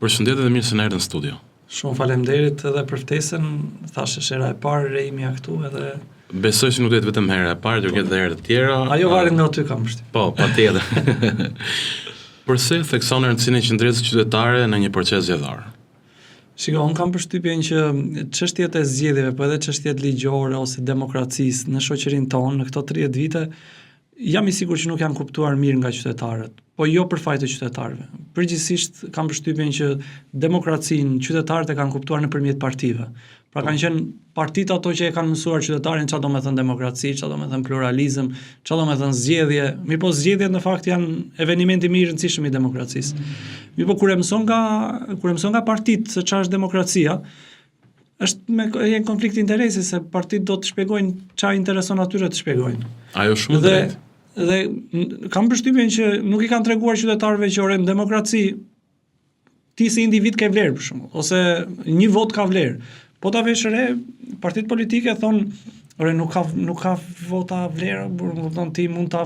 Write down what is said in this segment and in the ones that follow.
Përshëndetje dhe mirë se na erdhën në studio. Shumë faleminderit edhe për ftesën, thashë shera e parë reimja këtu edhe Besoj se nuk do të jetë vetëm hera e parë, do të ketë edhe herë të tjera. Ajo varet nga ty kam përshtypjen. Po, patjetër. Përse thekson rëndësinë e qendrës qytetare në një proces zgjedhor? Shiko, unë kam përshtypjen që çështjet e zgjedhjeve, po edhe çështjet ligjore ose demokracisë në shoqërinë tonë në këto 30 vite, jam i sigurt që nuk janë kuptuar mirë nga qytetarët, po jo për fajt të qytetarëve. Përgjithsisht kam përshtypjen që demokracinë qytetarët e kanë kuptuar nëpërmjet partive. Pra kanë qenë partitë ato që e kanë mësuar qytetarin çfarë do të thënë demokraci, çfarë do të thënë pluralizëm, çfarë do të thënë zgjedhje. Mirpo zgjedhjet në fakt janë eventi më i rëndësishëm i demokracisë. Mirpo kur e mëson nga partitë se çfarë është demokracia, është një konflikt interesi se partitë do të shpjegojnë çfarë intereson atyre të shpjegojnë. Ajo shumë drejt. Dhe kam përshtypjen që nuk i kanë treguar qytetarëve që në demokraci ti si individ ke vlerë për shembull, ose një vot ka vlerë. Po ta vesh re, partitë politike thonë, nuk ka vota vlerë, domethënë ti mund ta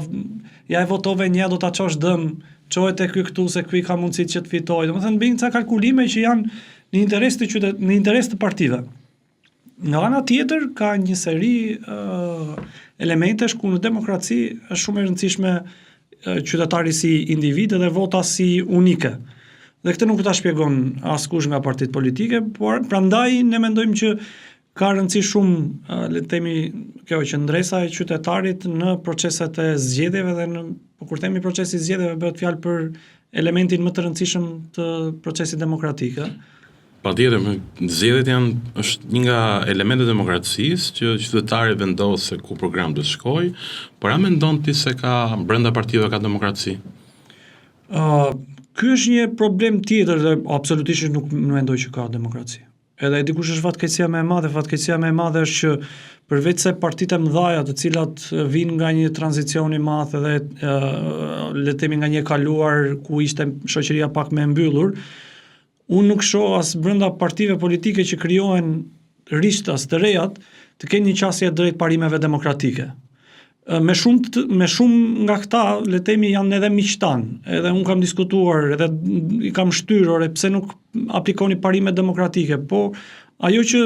ja e votove një do ta çosh dëm, çohet te ky këtu se ky ka mundësi që të fitojë. Domethënë bëjnë ca kalkulime që janë në interes në interes të partive. Nga ana tjetër ka një seri elementesh ku në demokraci është shumë e rëndësishme qytetari si individ dhe vota si unike. Dhe këtë nuk ta shpjegon askush nga partitë politike, por prandaj ne mendojmë që ka rëndësi shumë, le të themi, kjo qendresa e qytetarit në proceset e zgjedhjeve dhe kur themi procesi i zgjedhjeve bëhet fjalë për elementin më të rëndësishëm të procesit demokratik. Patjetër, zgjedhjet është një nga elementet e demokracisë që qytetari vendos se ku program do të shkojë, por a mendon ti se ka brenda partive ka demokraci? Ky është një problem tjetër dhe absolutisht nuk mendoj që ka demokraci. Edhe dikush është fatkeqësia më e madhe, është që përveç se partitë e mëdha të cilat vinë nga një tranzicion i madh edhe le të themi nga një kaluar ku ishte shoqëria pak më e mbyllur, unë nuk shoh as brenda partive politike që krijohen rishtas të rejat të kenë një qasje drejt parimeve demokratike. Me shumë nga këta, le të themi, janë edhe miqtan. Edhe unë kam diskutuar, edhe i kam shtyrë, pse nuk aplikoni parime demokratike, po ajo që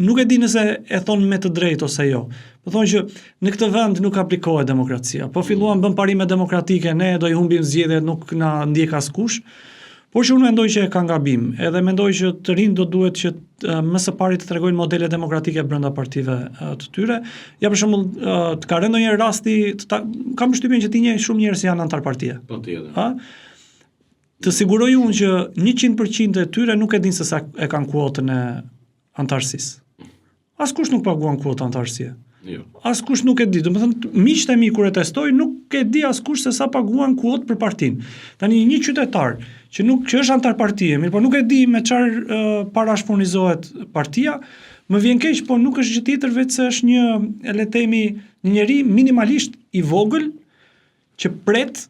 nuk e di nëse e thonë me të drejtë ose jo. Po thonë që në këtë vend nuk aplikohet demokracia. Po filluam bën parime demokratike, ne do i humbim zgjedhjet, nuk na ndjek askush. Por që unë mendoj që e ka gabim, edhe mendoj që të rinj do duhet që më së pari të tregojnë modele demokratike brenda partive të tyre. Ja për shembull, të ka rënë ndonjëherë rasti, kam përshtypjen që ti njeh shumë njerëz që janë antar partie. Patjetër. Të siguroj unë që 100% e tyre nuk e dinë se sa e kanë kuotën e antarësisë. Askush nuk paguan kuotë antarësie. Jo. Askush nuk e di. Domethënë, miqtë e mi kur e testoi nuk e di askush se sa paguan kuotë për partinë. Tani një qytetar që është antar partie, mirë, por nuk e di me çfarë parash furnizohet partia, më vjen keq, po nuk është gjë tjetër veç se është një, le të themi, një njerëz minimalisht i vogël që pret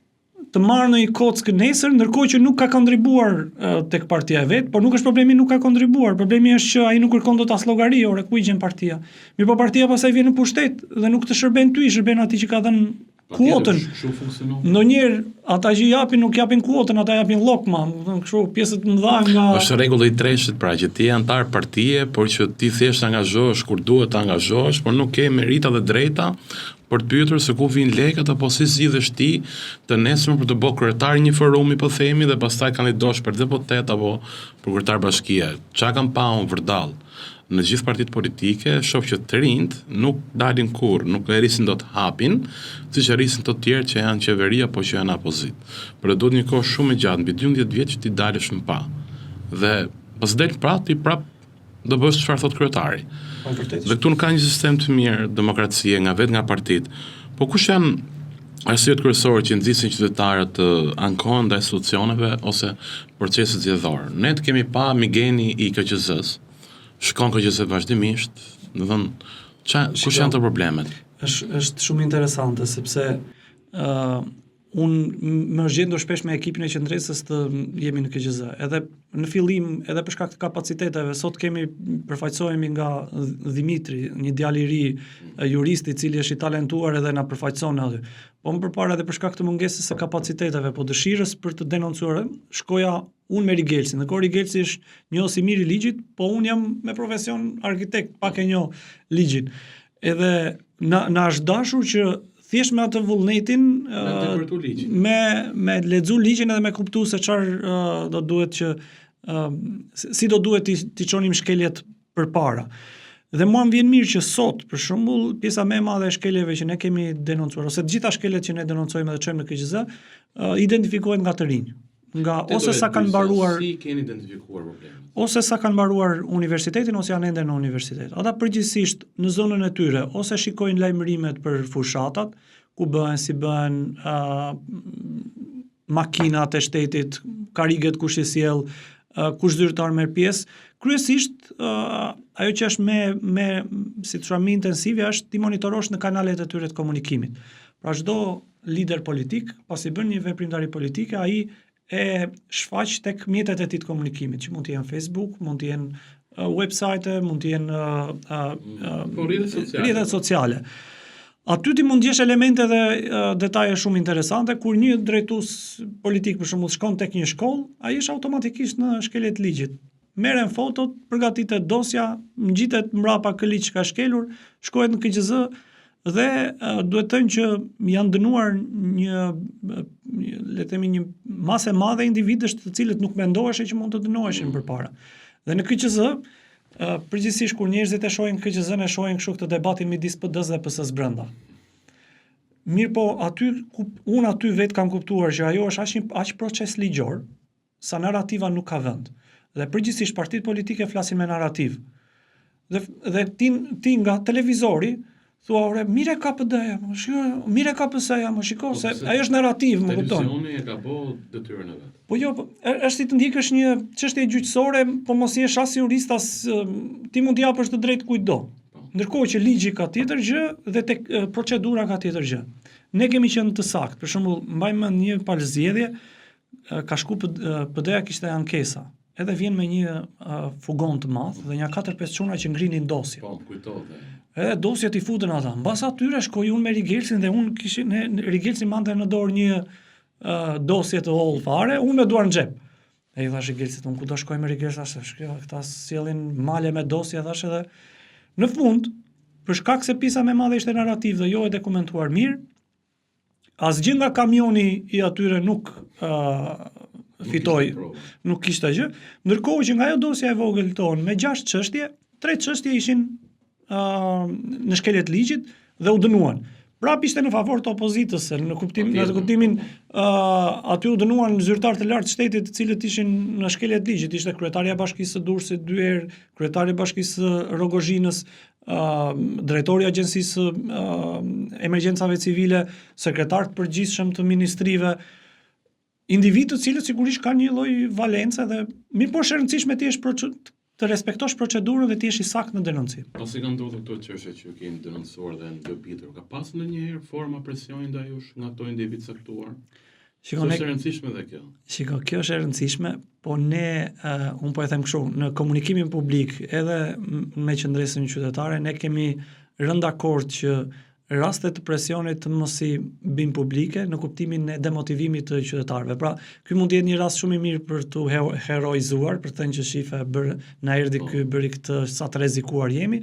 të marrë në i kockë nesër, ndërkohë që nuk ka kontribuar tek partia e vet, por nuk është problemi nuk ka kontribuar, problemi është që ai nuk kërkon dot as llogari, ore ku i gjen partia. Mirë, po partia pastaj vjen në pushtet dhe nuk të shërben ty, shërben atij që ka dhënë kuotën. Ndonjëherë ata që japin nuk japin kuotën, ata japin llokma, kështu pjesët mëdha nga. Është rregull i treshit, pra që ti je antar partie, por që ti thjesht angazhohesh kur duhet të angazhohesh, por nuk ke merita dhe drejta për të pyetur se ku vijnë lekët apo si zgjidhesh ti të nesër për të bërë kryetar një forumi po themi dhe pastaj kandidosh për deputet apo për kryetar bashkie. Çka kam pa unë vërdall në gjithë partitë politike, shoh që të rinjt nuk dalin kurrë, nuk e rrisin dot hapin, siç e rrisin të tjerë që janë qeveri apo që janë opozit. Por duhet një kohë shumë e gjatë, mbi 12 vjet që ti dalësh më pa. Dhe pas del ti prap do bësh çfarë thot kryetari. Dhe këtu nuk ka një sistem të mirë demokracie nga vetë nga partitë. Po kush janë arsyet kryesore që nxisin qytetarët të ankohen ndaj institucioneve ose procesit zgjedhor? Ne të kemi pa migeni i KQZ-s. Shkon KQZ vazhdimisht, do të thonë, kush janë të problemet? Është shumë interesante sepse unë më zgjendur shpesh me ekipin e qendresës të jemi në KQZ. Edhe në fillim, edhe për shkak të kapaciteteve, sot përfaqësohemi nga Dimitri, një djalë i ri, jurist i cili është i talentuar edhe na përfaqëson aty. Po më përpara edhe për shkak të mungesës së kapaciteteve, po dëshirës për të denoncuar, shkoja unë me Rigelsin. Në kohë Rigelsi është njohës i mirë i ligjit, po unë jam me profesion arkitekt, pak e njoh ligjin. Edhe na është dashur që thjesht me atë vullnetin me lexu ligjin edhe me kuptu se çfarë do duhet që si do duhet t'i çonim shkeljet përpara. Dhe mua më vjen mirë që sot, për shembull, pjesa më e madhe e shkeljeve që ne kemi denoncuar ose të gjitha shkeljet që ne denoncojmë dhe çojmë në KQZ, identifikohen nga të rinj. Nga ose sa kanë mbaruar si keni identifikuar problemin. Ose sa kanë mbaruar universitetin ose janë ende në universitet. Ata përgjithsisht në zonën e tyre ose shikojnë lajmërimet për fushatat, ku bëhen si bëhen makinat e shtetit, kariget kush i sjell, kush zyrtar merr pjesë. Kryesisht ajo që është me si të thua më intensive është ti monitorosh në kanalet e tyre të komunikimit. Pra çdo lider politik, pasi bën një veprimtari politike, ai e shfaq tek mjetet e tij të komunikimit, që mund të jenë Facebook, mund të jenë website, mund të jenë rrjetet sociale. Aty ti mund gjesh elemente dhe detaje shumë interesante, kur një drejtues politik për shembull shkon tek një shkollë, ai është automatikisht në shkelje të ligjit. Merren fotot, përgatitet dosja, ngjitet mbrapa këliç që ka shkelur, shkohet në KQZ dhe duhet të thënë që janë dënuar le të themi një masë e madhe individësh të cilët nuk mendoheshin që mund të dënoheshin përpara. Dhe në KQZ, përgjithsisht kur njerëzit e shohin KQZ-n, e shohin kështu këtë debatin midis PD-s dhe PS-s brenda. Mirë po, unë aty vetë kam kuptuar që ajo është aq proces ligjor, sa narrativa nuk ka vend. Dhe përgjithsisht partitë politike flasin me narrativ. Dhe ti nga televizori thua, ore, mire ka PD-ja, mire ka PS-ja, më shiko, se ajo është narrativ, më kupton. Televisioni e ka bërë detyrën e vet. Po jo, është si të ndjekësh një çështje gjyqësore, po mos jesh as jurist as ti mund t'i japësh të drejtë kujtdo. Ndërkohë që ligji ka tjetër gjë dhe tek procedura ka tjetër gjë. Ne kemi qenë të saktë. Për shembull, mbajmë një palëzjedhje, ka shku PD-ja kishte ankesa. Edhe vjen me një fugon të madh dhe një 4-5 çuna që ngrinin dosje. Po, kujtove. Edhe dosjet i futën ata. Mbas atyre shkoj unë me Rigelsin dhe unë Rigelsin mante në dorë një dosje të holl fare, unë me duar në xhep. E i thash Rigelsit, unë ku do shkoj me Rigelsin, këta sjellin male me dosje, thash edhe në fund, për shkak se pjesa më e madhe ishte narrativ dhe jo e dokumentuar mirë, asgjë nga kamioni i atyre nuk fitoi, nuk kishte gjë, ndërkohë që nga ajo dosja e vogël tonë me 6 çështje, 3 çështje ishin në shkelje të ligjit dhe u dënuan. Prap ishte në favor të opozitës, në kuptimin aty u dënuan zyrtar të lartë shtetit të cilët ishin në shkelje të ligjit, ishte kryetaria e Bashkisë së Durrësit 2 herë, kryetari i Bashkisë së Rogozhinës, drejtori i Agjencisë Emergjencave Civile, sekretar të përgjithshëm të ministrive, individ të cilët sigurisht kanë një lloj valence dhe mirë po është e rëndësishme të respektosh procedurën dhe të jesh i saktë në denoncim. Po si kanë ndodhur këto çështje që keni denoncuar dhe dobitur? Ka pas ndonjëherë forma presioni ndaj jush nga ato individ caktuar? Është e rëndësishme dhe kjo. Shiko, kjo është e rëndësishme, po ne unë po e them kështu, në komunikimin publik edhe me qendresën qytetare ne kemi rënë dakord që rastet të presionit të mos i bin publike në kuptimin e demotivimit të qytetarëve. Pra, ky mund të jetë një rast shumë i mirë për të heroizuar, për të thënë që shife na erdhi ky bëri këtë sa të rrezikuar jemi,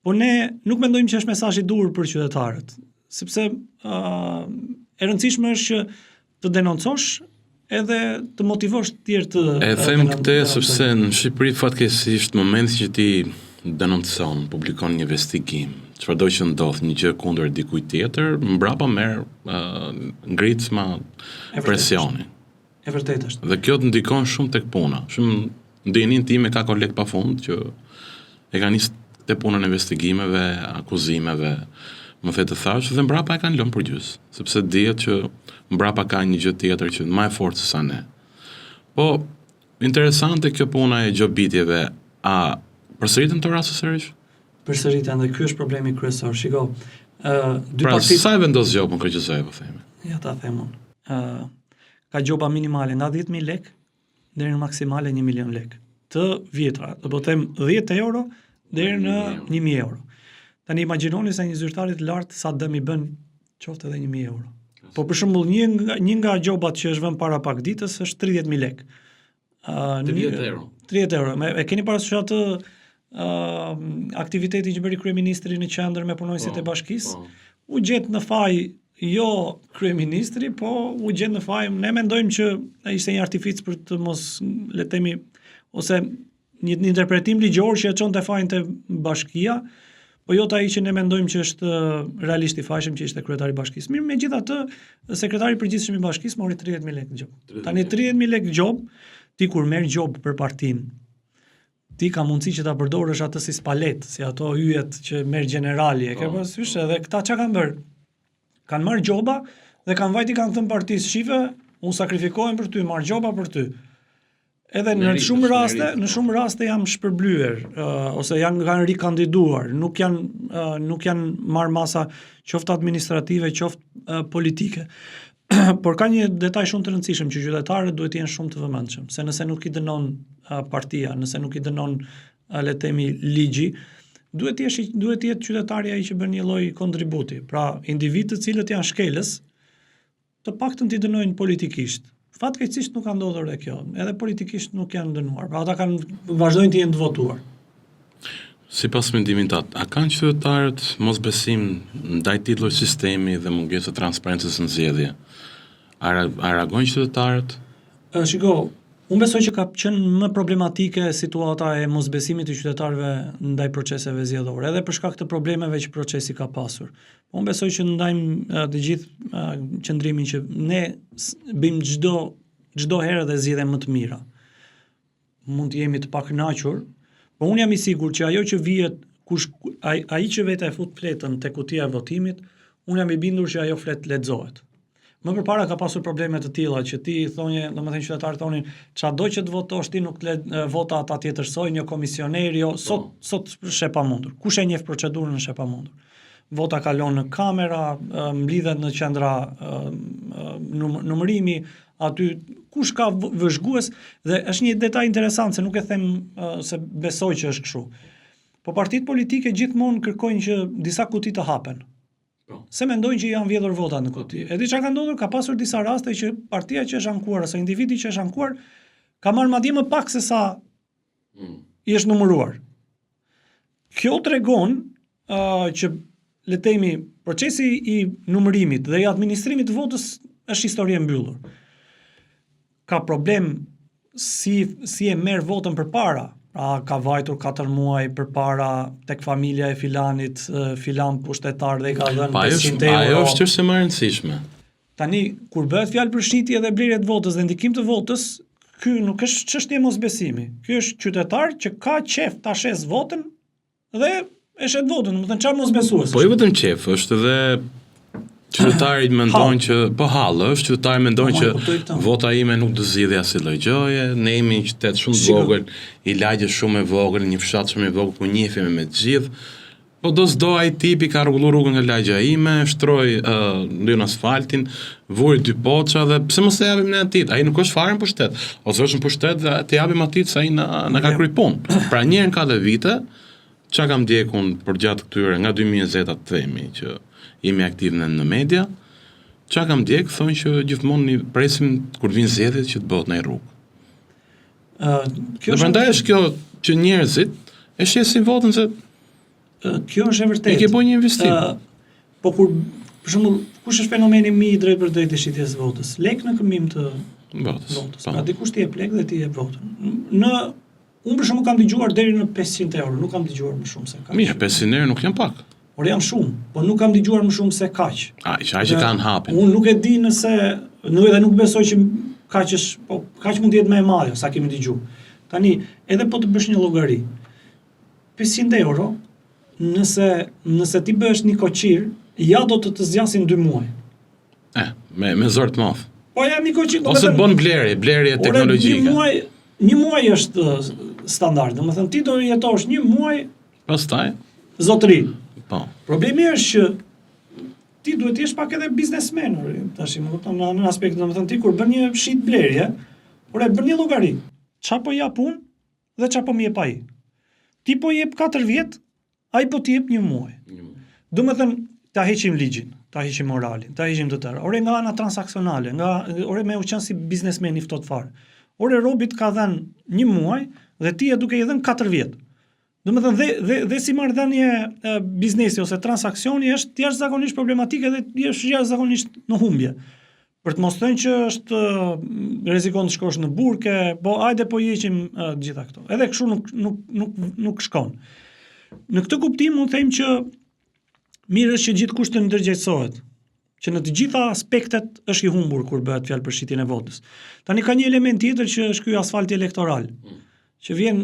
po ne nuk mendojmë që është mesazh i dur për qytetarët, sepse e rëndësishme është që të denoncosh edhe të motivosh të tjerë të e them këtë sepse në Shqipëri fatkeqësisht momenti që ti denoncon, publikon një investigim, çfarëdo që ndodh një gjë kundër dikujt tjetër, mbrapa merr ngritma presioni. E vërtetë është. Dhe kjo të ndikon shumë tek puna. Shumë ndjenin time ka koleg pafund që e kanë nisë te puna e investigimeve, akuzimeve, më the të thash dhe mbrapa e kanë lënë për gjys, sepse dihet që mbrapa ka një gjë tjetër që më e fortë se sa ne. Po interesante kjo puna e gjobitjeve, a përsëritën të rastës sërish? Përsëritën dhe ky është problemi kryesor. Shiko, dy partitë. Sa e vendos gjopën KQZ, po themi? Ja ta them unë. ka gjoba minimale nga 10.000 lek deri në maksimale 1 milion lek. Të vjetra, do të them 10 euro deri në 1.000 euro. Tani imagjinoni se një zyrtar i lartë sa dëm i bën qoftë edhe 1.000 euro. Po për shembull një nga gjobat që është vënë para pak ditës është 30.000 lek. 30 euro. 30 euro. E keni parasysh atë aktiviteti që bëri kryeministri në qendër me punonësit e bashkisë? U gjet në faj jo kryeministri, po u gjet në faj, ne mendojmë që ishte një artific për të mos, le të themi, ose një interpretim ligjor që e çonte fajin te bashkia, po jo ai që ne mendojmë që është realisht i fajshëm që ishte kryetari i bashkisë. Mirë, megjithatë, sekretari i përgjithshëm i bashkisë mori 30.000 lekë gjop. Tani 30.000 lekë gjop, ti kur merr gjop për partinë, ti ka mundësi që ta përdorësh atë si spalet, si ato yjet që merr generali, e ke parasysh, edhe këta çka kanë bërë? Kanë marrë gjoba dhe kanë vajti kanë thënë partisë, shife, unë sakrifikohem për ty, marr gjoba për ty. Edhe në shumë raste jam shpërblyer, ose kanë rikandiduar, nuk janë marrë masa qoftë administrative, qoftë politike. Por ka një detaj shumë të rëndësishëm që qytetarët duhet të jenë shumë të vëmendshëm, se nëse nuk i dënon partia, nëse nuk i dënon le të themi ligji, duhet të jetë qytetari ai që bën një lloj kontributi. Pra, individët të cilët janë shkelës, të paktën t'i dënojnë politikisht. Fatkeqësisht nuk ka ndodhur kjo. Edhe politikisht nuk janë dënuar. Pra ata vazhdojnë të jenë të votuar. Sipas mendimit tat, a kanë qytetarët mosbesim ndaj tillë sistemi dhe mungesë transparencës në zgjedhje? A reagojnë qytetarët? Shiko, unë besoj që ka qenë më problematike situata e mosbesimit të qytetarëve ndaj proceseve zgjedhore, edhe për shkak të problemeve që procesi ka pasur. Unë besoj që ndajmë të gjithë qëndrimin që ne bëjmë çdo herë dhe zgjidhje më të mira. Mund të jemi të pakënaqur, por unë jam i sigurt që ajo që vihet ai që vetë e fut fletën te kutia e votimit, unë jam i bindur që ajo fletë lexohet. Më përpara ka pasur probleme të tilla që ti thonje, domethënë qytetarët thonin, çado që të votosh ti nuk le vota ata tjetërsojnë, jo komisioneri, jo sot është e pamundur. Kush e njeh procedurën është e pamundur. Vota kalon në kamera, mblidhet në qendra numërimi, aty kush ka vëzhgues, dhe është një detaj interesant se nuk e them se besoj që është kështu. Po partitë politike gjithmonë kërkojnë që disa kuti të hapen. Se mendojnë që janë vjedhur vota në kuti. E di çka ka ndodhur, ka pasur disa raste që partia që është ankuar ose individi që është ankuar ka marrë madje më pak se sa i është numëruar. Kjo tregon që le të themi procesi i numërimit dhe i administrimit të votës është histori e mbyllur. Ka problem si e merr votën përpara. Pra ka vajtur 4 muaj përpara tek familja e filanit, filan pushtetar dhe i ka dhënë 500 euro. Ajo është çështje më e rëndësishme. Tani kur bëhet fjalë për shitje dhe blerje të votës dhe ndikim të votës, ky nuk është çështje mosbesimi. Ky është qytetar që ka qef ta shes votën dhe e shet votën, domethënë çfarë mosbesues. Po jo vetëm qef, është edhe qytetari mendon që po hall është, qytetari mendon që vota ime nuk do zgjidhja si lloj gjoje, ne jemi një qytet shumë të vogël, i lagje shumë e vogël, një fshat shumë i vogël ku njihemi me të gjithë. Po do s'do ai tipi ka rregulluar rrugën nga lagja ime, shtroi ndyn asfaltin, vuri 2 poça dhe pse mos e japim ne atit? Ai nuk është fare në pushtet, ose është në pushtet dhe të japim atit se ai na ka kryer punë. Pra një herë në 4 vite, çka kam ndjekun për gjatë këtyre nga 2020 të themi që jemi aktiv në media, çka kam ndjek, thonë që gjithmonë presim kur vinë zgjedhjet që të bëhet në rrugë. Kjo prandaj është kjo që njerëzit e shesin votën se kjo është e vërtetë. I ke bën një investim. Po kur për shembull, kush është fenomeni më i drejtë për drejtë i shitjes së votës? Lek në këmbim të votës. Pra dikush ti jep lek dhe ti jep votën. Unë për shembull kam dëgjuar deri në 500 euro, nuk kam dëgjuar më shumë se kaq. Mirë, 500 euro nuk janë pak. Por janë shumë, po nuk kam dëgjuar më shumë se kaq. Që kanë hapin. Unë nuk e di nëse, nuk besoj që kaq është, po kaq mund të jetë më e madhe sa kemi dëgjuar. Tani, edhe po të bësh një llogari. 500 euro, nëse ti bësh një koqir, ja do të zgjasin 2 muaj. Me zor të madh. Po ja një koqir. Ose bën blerje teknologjike. Një muaj është standard. Domethënë ti do jetosh 1 muaj. Pastaj zotëri. Po. Problemi është që ti duhet të jesh pak edhe biznesmen, tash më kupton në aspektin, domethënë ti kur bën një shit blerje, por e bën një llogari. Çfarë po jap unë dhe çfarë po më jep ai. Ti po jep 4 vjet, ai po t'i jep 1 muaj. Domethënë ta heqim ligjin, ta heqim moralin, ta heqim të tërë. Ore nga ana transaksionale, ore me u qenë si biznesmen i ftohtë fare. Ore robit ka dhënë 1 muaj dhe ti e duke i dhënë 4 vjet. Domethënë dhe si marrëdhënie biznesi ose transaksioni është jashtëzakonisht problematike dhe është jashtëzakonisht në humbje. Për të mos thënë që është rrezikon të shkosh në burke, po hajde po heqim gjitha këto. Edhe kështu nuk shkon. Në këtë kuptim mund të them që mirë është që gjithkusht të ndërgjegjësohet, që në të gjitha aspektet është i humbur kur bëhet fjalë për shitjen e votës. Tani ka një element tjetër që është ky asfalti elektoral, që vjen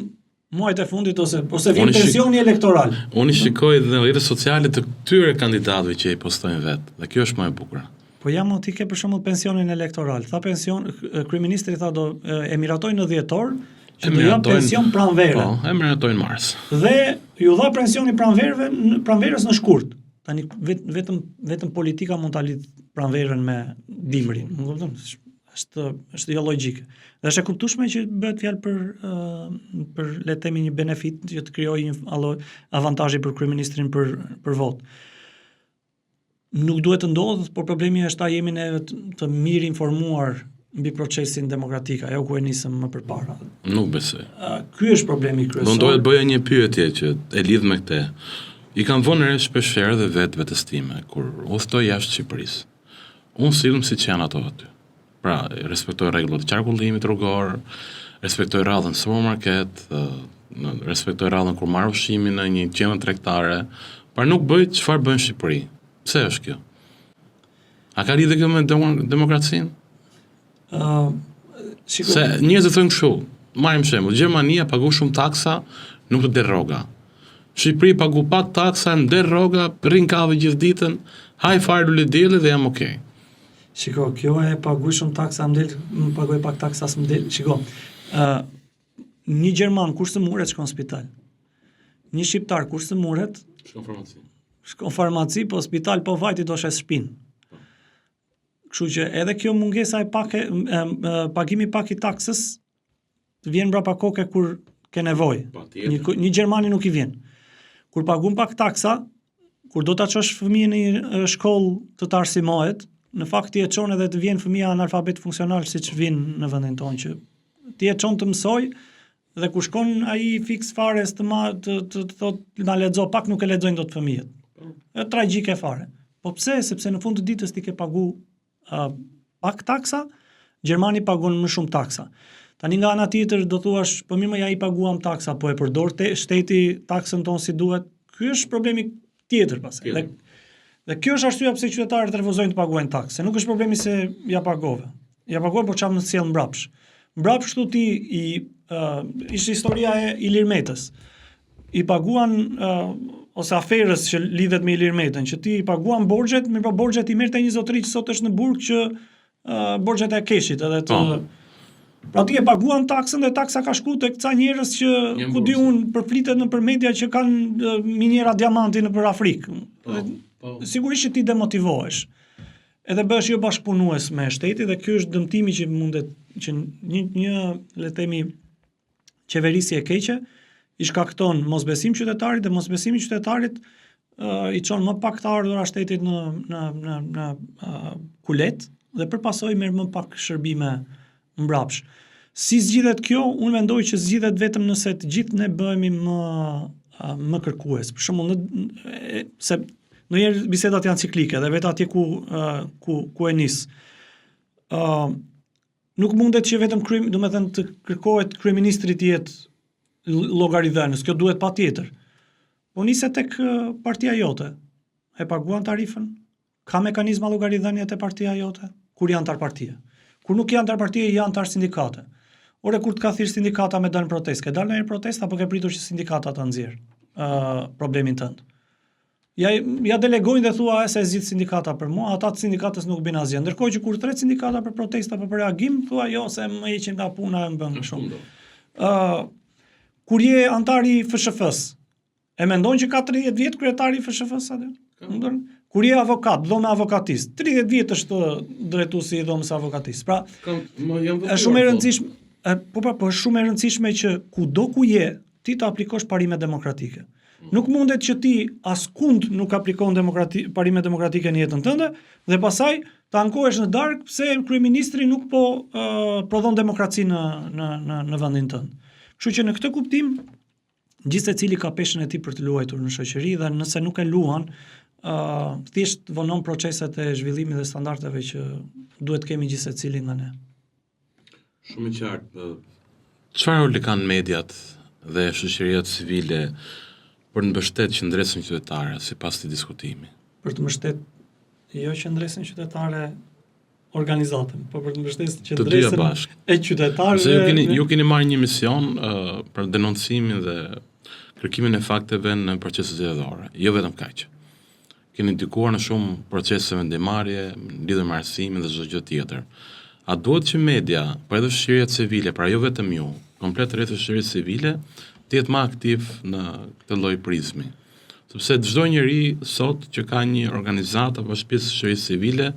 muajt e fundit ose vjen pensioni elektoral. Unë shikoj dhe në rrjetet sociale të këtyre kandidatëve që i postojnë vetë, dhe kjo është më e bukur. Po jam ti ke për shembull pensionin elektoral. Tha kryeministri tha do e miratojnë në dhjetor që do jap pension pranvere. Po, e miratojnë mars. Dhe ju dha pensioni pranverës në shkurt. Tani vetëm politika mund ta lidh pranverën me dimrin. Më kupton? Është jo logjike. Dhe është e kuptueshme që bëhet fjalë për le të themi një benefit që të krijojë një avantazhi për kryeministrin për votë. Nuk duhet të ndodhë, por problemi është ta jemi ne të mirë informuar mbi procesin demokratik, ajo ku e nisëm më përpara. Nuk besoj. Ky është problemi kryesor. Do dohet bëja një pyetje që e lidh me këtë. I kam vënë re shpeshherë dhe vetes time kur udhtoj jashtë Shqipërisë. Unë sillem siç janë ato aty. Pra, respektoj rregullat e qarkullimit rrugor, respektoj radhën në supermarket, respektoj radhën kur marr ushqimin në një qendër tregtare, por nuk bëj çfarë bën Shqipëri. Pse është kjo? A ka lidhje kjo me demokracinë? Se njerëzit thonë kështu, marrim shembull, Gjermania pagu shumë taksa, nuk të der rroga. Shqipëri pagu pak taksa, nder rroga, rrin kave gjithë ditën, haj fare lule dielli dhe jam okay. Shiko, kjo e paguaj shumë taksa, më paguaj pak taksa së mdel. Shiko, një Gjerman kur së muret shkon spital. Një shqiptar kur së muret shkon farmaci, po spital po vajti do shes shpinë. Kështu që edhe kjo mungesa e pagimi pak i taksës vjen brapa koke kur ke nevojë. Një Gjermani nuk i vjen. Kur pagun pak taksa, kur do ta çosh fëmijën në shkollë të arsimohet, në fakt ti e çon edhe të vjen fëmia analfabet funksional siç vjen në vendin tonë që ti e çon të mësoj dhe kur shkon ai fiks fare të thotë na lexo pak nuk e lexojnë dot fëmijët. Është tragjike fare. Po pse? Sepse në fund të ditës ti ke pagu pak taksa, Gjermani pagon më shumë taksa. Tani nga ana tjetër do thuash, po mirë më ja i paguam taksa, po e përdor shteti taksën tonë si duhet. Ky është problemi tjetër pastaj. Dhe kjo është arsyeja pse qytetarët refuzojnë të paguajnë taksë. Nuk është problemi se ja pagove. Ja pagove, por çfarë më sjell mbrapsh. Mbrapsh këtu ti ishte historia e Ilir Metës. I paguan ose aferës që lidhet me Ilir Metën, që ti i paguan borxhet, mirë po borxhet i merrte një zotëri që sot është në burg që borxhet e keshit edhe të Pra ti e paguan taksën dhe taksa ka shku tek ca njerëz që ku di unë përflitet nëpër media që kanë minjera diamanti nëpër Afrikë. Sigurisht që ti demotivohesh. Edhe bëhesh jo bashkëpunues me shtetin dhe ky është dëmtimi që mundet që një le të themi qeverisje e keqe i shkakton mosbesim qytetarit dhe mosbesimi qytetarit i çon më pak të ardhura shtetit në kulet dhe përpasoj merr më pak shërbime mbrapsh. Si zgjidhet kjo? Unë mendoj që zgjidhet vetëm nëse të gjithë ne bëhemi më kërkues. Për shembull, se ndonjëherë bisedat janë ciklike dhe vetë atje ku e nis. Nuk mundet që vetëm domethënë të kërkohet kryeministri të jetë llogaridhënës, kjo duhet patjetër. Po niset tek partia jote. E paguan tarifën? Ka mekanizma llogaridhënie te partia jote? Kur janë antar partie? Kur nuk janë antar partie, janë antar sindikate. Ore kur të ka thirr sindikata me dalë në protestë, ke dalë në protestë apo ke pritur që sindikata ta nxjerr problemin tënd? Ja delegojnë dhe thua se e zgjidh sindikata për mua, ata të sindikatës nuk bin asgjë. Ndërkohë që kur thret sindikata për protestë apo për reagim, thua jo se më heqin nga puna e më bën shumë. Kur je antari i FSHF-s, e mendon që ka 30 vjet kryetari i FSHF-s atë? kur je avokat, dhoma avokatist, 30 vjet është drejtuesi i dhomës avokatist. Pra, është shumë e rëndësishme, po është shumë e rëndësishme që kudo ku je, ti të aplikosh parime demokratike. Nuk mundet që ti askund nuk aplikon parime demokratike në jetën tënde dhe pasaj të ankohesh në darkë pse kryeministri nuk po prodhon demokraci në vendin tënd. Kështu që në këtë kuptim, gjithë secili ka peshën e tij për të luajtur në shoqëri dhe nëse nuk e luan, thjesht vonon proceset e zhvillimit dhe standardeve që duhet kemi gjithë secili nga ne. Shumë i qartë. Çfarë roli kanë mediat dhe shoqëria civile për të mbështetur qendresën qytetare sipas këtij diskutimi? Për të mbështetur jo qendresën qytetare organizatën, por për të mbështetur qendresën e qytetarëve. Ju keni marrë një mision për denoncimin dhe kërkimin e fakteve në proceset zgjedhore, jo vetëm kaq. Keni ndikuar në shumë procese vendimarrje, lidhur me arsimin dhe çdo gjë tjetër. A duhet që media, por edhe shoqëria civile, pra jo vetëm ju, komplet rreth shoqërisë civile, të jetë më aktiv në këtë lloj prizmi? Sepse çdo njeri sot që ka një organizatë apo shtëpisë shoqërisë civile,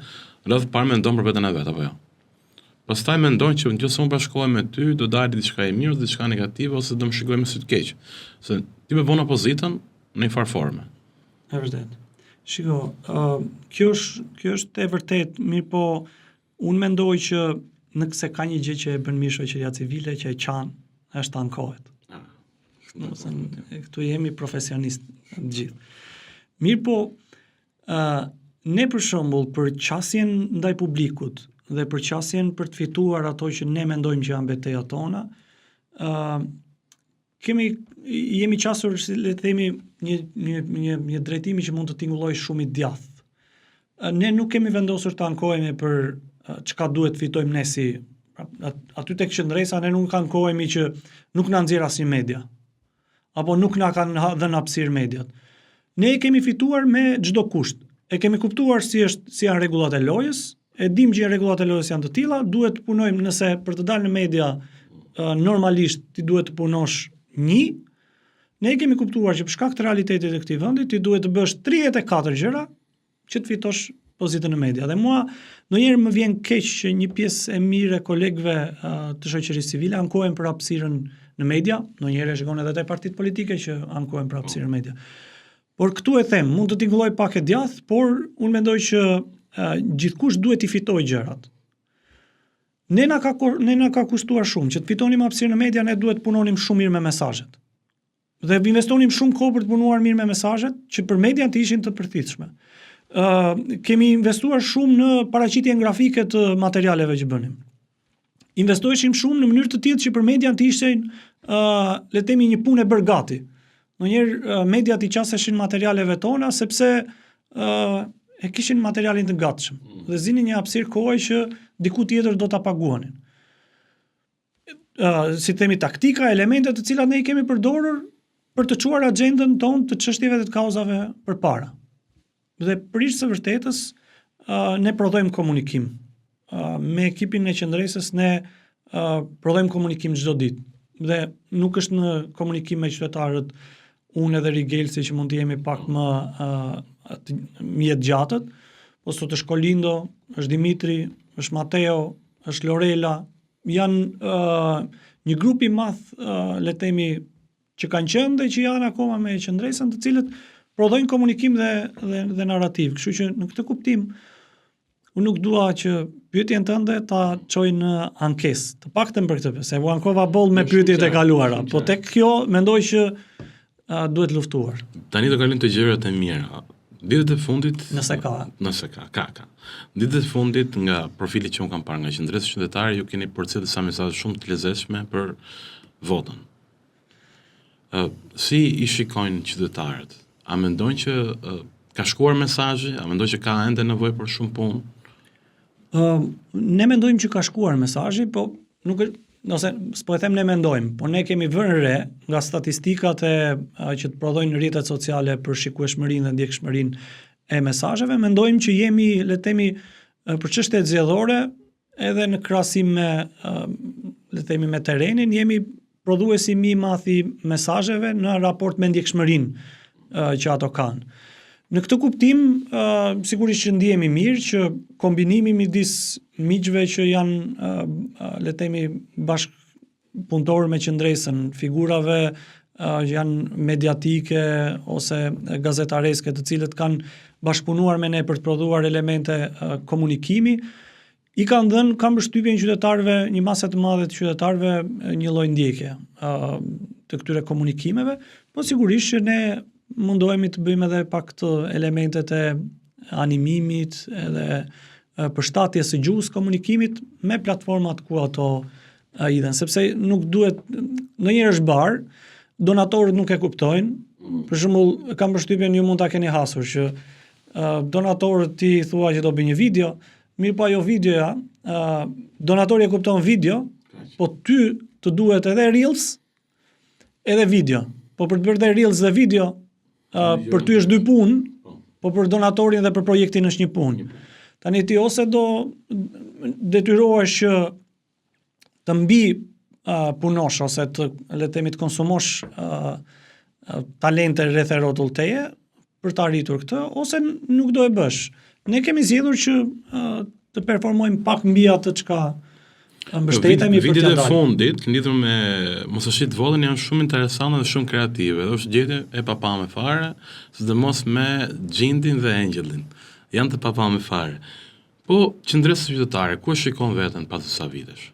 rreth parë mendon për veten e vet apo jo. Pastaj mendon që nëse unë bashkohem me ty, do dalë diçka e mirë, diçka negative ose do më shikojë me sy të keq. Se ti më bën opozitën në një farë forme. Është vërtet. Shiko, kjo është e vërtet, mirë po unë mendoj që nëse ka një gjë që e bën mirë shoqëria civile, që e çan, është ankohet. Këtu jemi profesionistë të gjithë. Mirë po, ne për shembull për qasjen ndaj publikut dhe për qasjen për të fituar ato që ne mendojmë që janë betejat tona, jemi qasur, le të themi, një drejtimi që mund të tingëlloj shumë i djathtë. Ne nuk kemi vendosur të ankohemi për çka duhet fitojmë ne si aty tek qendresa, ne nuk ankohemi që nuk na nxjerr asnjë media apo nuk na kanë dhënë hapësirë mediat. Ne e kemi fituar me çdo kusht. E kemi kuptuar si janë rregullat e lojës, e dim që rregullat e lojës janë të tilla, duhet të punojmë nëse për të dalë në media normalisht ti duhet të punosh një. Ne kemi kuptuar që për shkak të realitetit të këtij vendi ti duhet të bësh 34 gjëra që të fitosh pozitën në media. Dhe mua ndonjëherë më vjen keq që një pjesë e mirë e kolegëve të shoqërisë civile ankohen për hapësirën në media, ndonjëherë shikon edhe te partitë politike që ankohen për hapësirën në media. Por këtu e them, mund të tingëlloj pak e djathtë, por unë mendoj që gjithkush duhet i fitojë gjërat. Ne na ka kushtuar shumë që të fitonim hapësirë në media, ne duhet të punonim shumë mirë me mesazhet. Dhe investonim shumë kohë për të punuar mirë me mesazhet që për median të ishin të përthithshme. Kemi investuar shumë në paraqitjen grafike të materialeve që bënim. Investoheshim shumë në mënyrë të tillë që për median të ishin le të themi një punë e bërë gati. Ndonjëherë mediat i qaseshin materialeve tona sepse e kishin materialin të gatshëm dhe zinin një hapësirë kohe që diku tjetër do ta paguanin. Si themi taktika, elemente të cilat ne i kemi përdorur për të çuar agjendën tonë të çështjeve dhe të kauzave përpara. Dhe për ish së vërtetës, ne prodhojmë komunikim. Me ekipin e qendresës ne prodhojmë komunikim çdo ditë. Dhe nuk është në komunikim me qytetarët unë edhe Rigelsi që mund të jemi pak më mjetgjatët, po sot është Kolindo, është Dimitri, është Mateo, është Lorela, janë një grup i madh, le të themi, që kanë qenë dhe që janë akoma me qendresën, të cilët prodhojnë komunikim dhe narrativ. Kështu që në këtë kuptim unë nuk dua që pyetjen tënde ta çoj në ankesë, të paktën për këtë, se u ankova boll me pyetjet e kaluara, po tek kjo mendoj që duhet luftuar. Tani do kalojmë te gjërat e mira. Ditët e fundit, nëse ka. Ditët e fundit nga profilit që unë kam parë nga qendresa qytetare, ju keni përcjellë disa mesazhe shumë të lezetshme për votën. Si i shikojnë qytetarët? A mendojnë që ka shkuar mesazhi? A mendojnë që ka ende nevojë për shumë punë? Ne mendojmë që ka shkuar mesazhi, po nuk është, ose s'po e them ne mendojmë, po ne kemi vënë re nga statistikat që të prodhojnë rrjetet sociale për shikueshmërinë dhe ndjekshmërinë e mesazheve, mendojmë që jemi, le të themi, për çështjet zgjedhore, edhe në krahasim me le të themi me terrenin, jemi prodhuesi më i madh i mesazheve në raport me ndjekshmërinë që ato kanë. Në këtë kuptim, sigurisht që ndihemi mirë që kombinimi midis miqve që janë, le të themi, bashkëpunëtorë me qendresën, figurave që janë mediatike ose gazetareske, të cilët kanë bashkëpunuar me ne për të prodhuar elemente komunikimi, i kanë mbështypjen qytetarëve, një masë të madhe të qytetarëve një lloj ndjekje të këtyre komunikimeve, po sigurisht që ne mundohemi të bëjmë edhe pak të elementet e animimit edhe përshtatjes së gjuhës komunikimit me platformat ku ato idhen, sepse nuk duhet, ndonjëherë është bar, donatorët nuk e kuptojnë. Për shembull, kam përshtypjen ju mund ta keni hasur që donatorët ti thua që do bëj një video, mirë po ajo videoja, donatori e kupton video, po ty të duhet edhe Reels edhe video. Po për të bërë dhe Reels dhe video, për ty është dy punë, po për donatorin dhe për projektin është një punë. Tani ti ose do detyrohesh që të mbi punosh ose të le të themi të konsumosh talente rreth e rrotull teje për të arritur këtë, ose nuk do e bësh. Ne kemi zgjedhur që të performojmë pak mbi atë çka mbështetemi për vitet të e dalë. fundit lidhur me mosashit vollën janë shumë interesante dhe shumë kreative. Dhe është gjetje e papame fare, sidomos me Gjindin dhe Angelin. Janë të papame fare. Po qendresa qytetare, ku e shikon veten pas disa vitesh?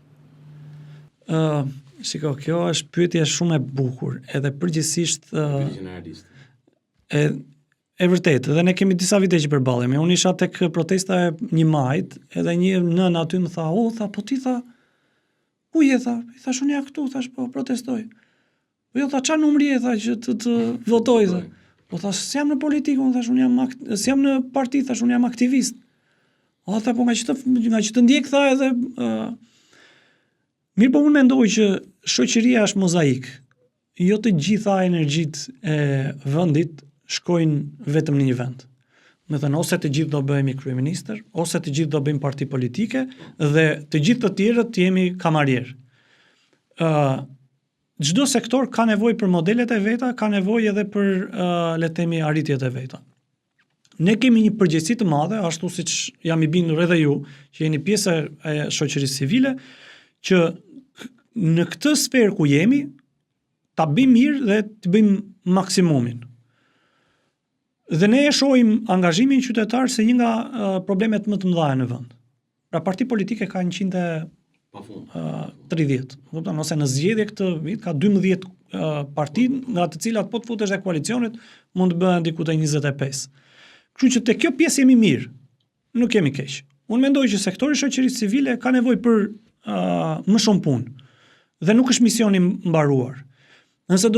Shiko, kjo është pyetje shumë e bukur, edhe përgjithsisht e vërtetë, dhe ne kemi disa vite që përballemi. Unë isha tek protesta e 1 majit, edhe një nën aty më tha, po ti tha, ku je tha? I thash unë ja këtu, thash po protestoj. Po jo tha, çfarë numri je tha që të votoj tha. Po thash, s'jam në politikë, unë thash unë s'jam në parti, thash unë jam aktivist. Tha po nga që të ndjek tha edhe mirë, po unë mendoj që shoqëria është mozaik. Jo të gjitha energjitë e vendit shkojnë vetëm në një vend. Me thënë, ose të gjithë do bëhemi kryeministër, ose të gjithë do bëjmë parti politike, dhe të gjithë të tjerët të jemi kamarier. Çdo sektor ka nevojë për modelet e veta, ka nevojë edhe për le të themi arritjet e veta. Ne kemi një përgjegjësi të madhe, ashtu siç jam i bindur edhe ju, që jeni pjesë e shoqërisë civile, që në këtë sferë ku jemi, ta bëjmë mirë dhe të bëjmë maksimumin. Dhe ne e shohim angazhimin qytetar se një nga problemet më të mëdha në vend. Pra parti politike ka 130, ose në zgjedhje këtë vit ka 12 parti, nga të cilat po të futesh e koalicionit mund të bëhen diku te 25. Kështu që te kjo pjesë jemi mirë, nuk kemi keq. Unë mendoj që sektori i shoqërisë civile ka nevojë për më shumë punë dhe nuk është misioni mbaruar. Nëse do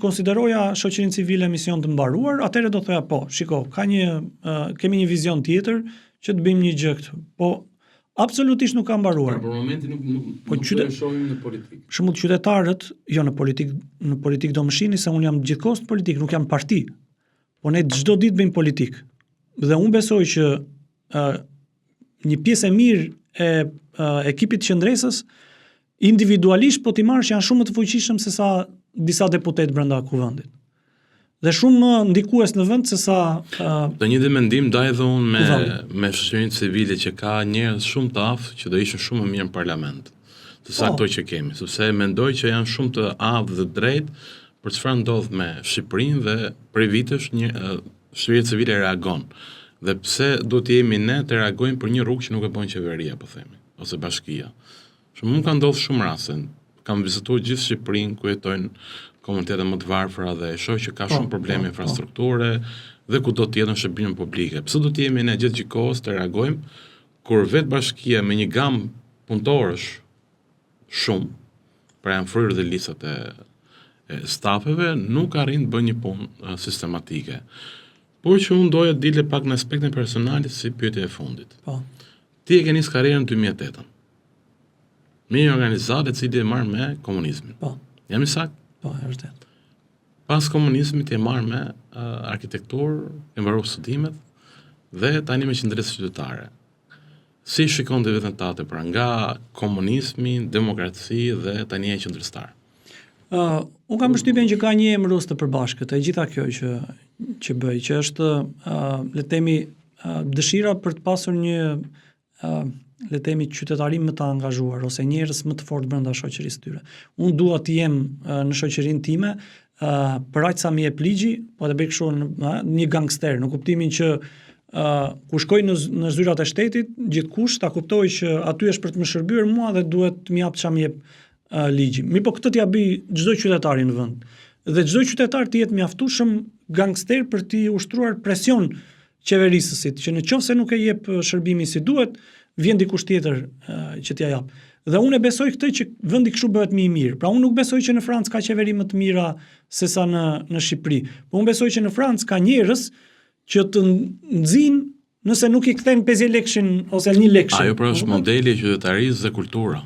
konsideroja shoqërinë civile mision të mbaruar, atëherë do thoja po, shiko, kemi një vizion tjetër që të bëjmë një gjë këtu. Po absolutisht nuk ka mbaruar. Për momentin nuk e shohim në politikë. Për shembull, qytetarët, jo në politikë do më shihni se unë jam gjithkohës në politikë, nuk jam parti. Po ne çdo ditë bëjmë politikë. Dhe unë besoj që një pjesë e mirë e ekipit të qendresës individualisht po t'i marrësh janë shumë më të fuqishëm se sa disa deputet brenda kuvendit. Dhe shumë më ndikues në vend se sa Të njëjtin mendim ndaj edhe unë me shoqërinë civile që ka njerëz shumë të aftë që do ishin shumë më mirë në parlament. Se sa këto që kemi, sepse mendoj që janë shumë të aftë dhe drejtë për çfarë ndodh me Shqipërinë dhe prej vitesh shoqëria civile reagon. Dhe pse do të jemi ne të reagojmë për një rrugë që nuk e bën qeveria, po themi, ose bashkia. Shumë ka ndodhur shumë raste. Kam vizituar gjithë Shqipërinë ku jetojnë komunitete më të varfëra dhe e shoh që ka shumë probleme infrastrukture dhe kudo tjetër në shërbimin publike. Pse do të jemi ne gjithë kohës të reagojmë kur vetë bashkia me një gamë punëtorësh shumë, pra janë fryrë dhe listat e stafeve, nuk arrin të bëjnë një punë sistematike. Por që unë doja të dile pak në aspektin personal si pyetja e fundit. po. Ti e ke nisë karrierën në 2008. Me një organizatë e cili e marrë me komunizmin. Po. Jam i saktë? Po, e vërtet. Pas komunizmit e marrë me arkitekturë, e mbaruar studimet dhe tani me qendresë qytetare. Si shikon të vetën tate pra nga komunizmi, demokraci dhe tani e qendrëstar? Unë kam përshtypjen që ka një emërus të përbashkët e gjitha kjo që bëj, që është le të themi dëshira për të pasur një le të themi qytetarim më të angazhuar ose njerëz më të fortë brenda shoqërisë tyre. Unë dua të jem në shoqërinë time për aq sa më jep ligji, po të bëj kështu një gangster, në kuptimin që ku shkoj në zyrat e shtetit, gjithkush ta kuptoj që aty është për të më shërbyer mua dhe duhet të më jap çfarë më jep ligji. Mirë, po këtë t'ja bëj çdo qytetari në vend. Dhe çdo qytetar të jetë mjaftueshëm gangster për t'i ushtruar presion qeverisësit, që në qoftë se nuk e jep shërbimin si duhet, vjen dikush tjetër që t'ja jap. Dhe unë e besoj këtë që vendi kështu bëhet më i mirë. Pra unë nuk besoj që në Francë ka qeveri më të mira sesa në Shqipëri. Po unë besoj që në Francë ka njerëz që të nxin nëse nuk i kthen 50 lekshin ose 1 lekshin. Ajo pra është modeli i qytetarisë dhe kultura.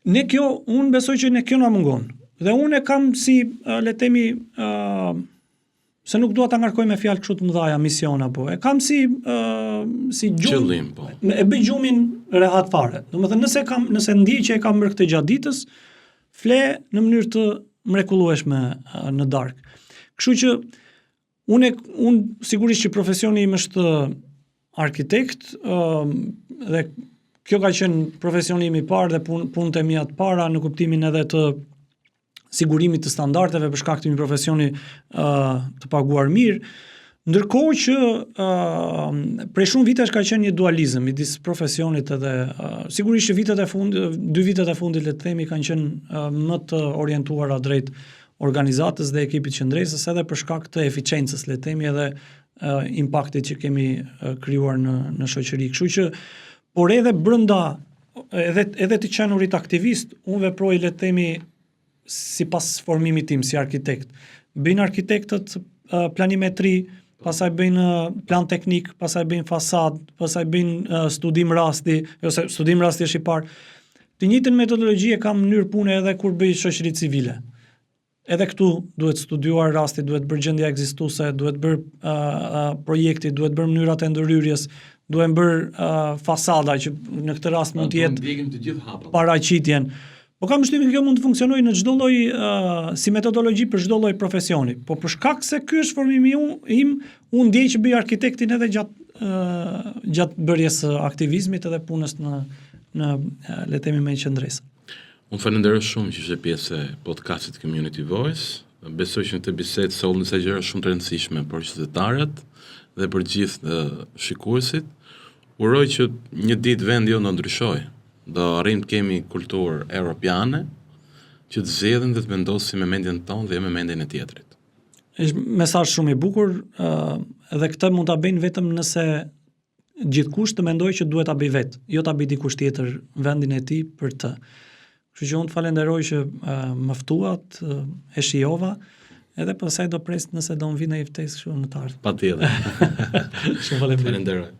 Unë besoj që ne kjo na mungon. Dhe unë e kam si le të themi se nuk dua ta ngarkoj me fjalë kështu të mëdha mision apo. E kam si gjumë. Qëllim, po. E bëj gjumin rehat fare. Domethënë nëse ndjej që e kam bërë këtë gjatë ditës, fle në mënyrë të mrekullueshme në darkë. Kështu që unë sigurisht që profesioni im është arkitekt dhe kjo ka qenë profesioni im i parë dhe punët e mia të para në kuptimin edhe të sigurimit të standardeve për shkak të një profesioni të paguar mirë, ndërkohë që prej shumë vitesh ka qenë një dualizëm midis profesionit edhe sigurisht që 2 vitet e fundit le të themi kanë qenë më të orientuara drejt organizatës dhe ekipit qendresës edhe për shkak të eficiencës le të themi edhe impaktit që kemi krijuar në shoqëri. Kështu që por edhe brenda edhe të qenurit aktivist, unë veproj le të themi sipas formimit tim si arkitekt. Bëjnë arkitektët planimetri, pastaj bëjnë plan teknik, pastaj bëjnë fasad, pastaj bëjnë studim rasti, ose studim rasti është i parë. Të njëjtën metodologji e kam në mënyrë pune edhe kur bëj shoqëri civile. Edhe këtu duhet studiuar rasti, duhet bërë gjendja ekzistuese, duhet bërë projekti, duhet bërë mënyrat e ndërhyrjes, duhet bërë fasada që në këtë rast mund të jetë paraqitjen. Po kam përshtypjen që kjo mund të funksionojë në çdo lloj si metodologji për çdo lloj profesioni. Po për shkak se ky është formimi im, unë ndjej që bëj arkitektin edhe gjatë bërjes së aktivizmit edhe punës në le të themi me qendresë. Unë falenderoj shumë që ishe pjesë e podcastit Community Voice. Besoj që në këtë bisedë solën disa gjëra shumë të rëndësishme për qytetarët dhe për gjithë shikuesit. Uroj që një ditë vendi jonë do ndryshojë. Do arrijmë të kemi kulturë europiane që të zgjedhin dhe të vendosin me mendjen tonë dhe me mendjen e tjetrit. Është mesazh shumë i bukur, edhe këtë mund ta bëjnë vetëm nëse gjithkush të mendojë që duhet ta bëj vetë, jo ta bëj dikush tjetër vendin e tij për të. Kështu që unë të falenderoj që më ftuat, e shijova, edhe pastaj do pres nëse do më vi në ftesë kështu në të ardhmen. Patjetër. Shumë faleminderit. Falenderoj.